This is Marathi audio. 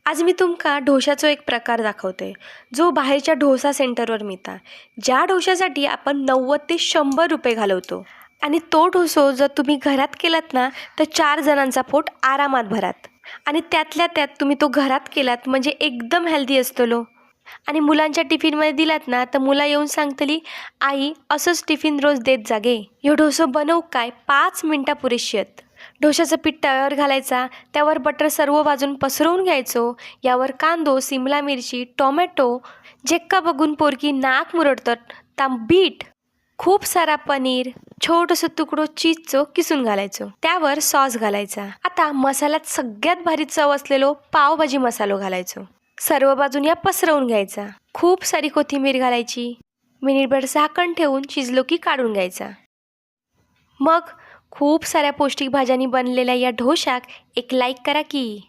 आज मी तुमका ढोशाचो एक प्रकार दाखवते जो बाहेरच्या ढोसा सेंटरवर मिळता. ज्या ढोशासाठी आपण 90 ते 100 रुपये घालवतो आणि तो ढोसो जर तुम्ही घरात केलात ना तर 4 जणांचा पोट आरामात भरात. आणि त्यातल्या त्यात तुम्ही तो घरात केलात म्हणजे एकदम हेल्दी असतलो. आणि मुलांच्या टिफिनमध्ये दिलात ना तर मुलं येऊन सांगतली, आई असंच टिफिन रोज देत जागे. ह्यो ढोसो बनवू काय 5 मिनटं पुरेशी आहेत. ढोशाचं पीठ तव्यावर घालायचा, त्यावर बटर सर्व बाजून पसरवून घ्यायचो. यावर कांदो, सिमला मिरची, टोमॅटो, जेक्का बघून पोरकी नाक मुरडतात बीट, खूप सारा पनीर, छोटंसं तुकडो चीजचं किसून घालायचो. त्यावर सॉस घालायचा. आता मसाल्यात सगळ्यात भारी चव असलेलो पावभाजी मसालो घालायचो. सर्व बाजून या पसरवून घ्यायचा. खूप सारी कोथिंबीर घालायची. मिनिटभर झाकण ठेवून शिजलो की काढून घ्यायचा. मग खूप साऱ्या पौष्टिक भाज्यांनी बनलेल्या या ढोशाक एक लाईक करा की.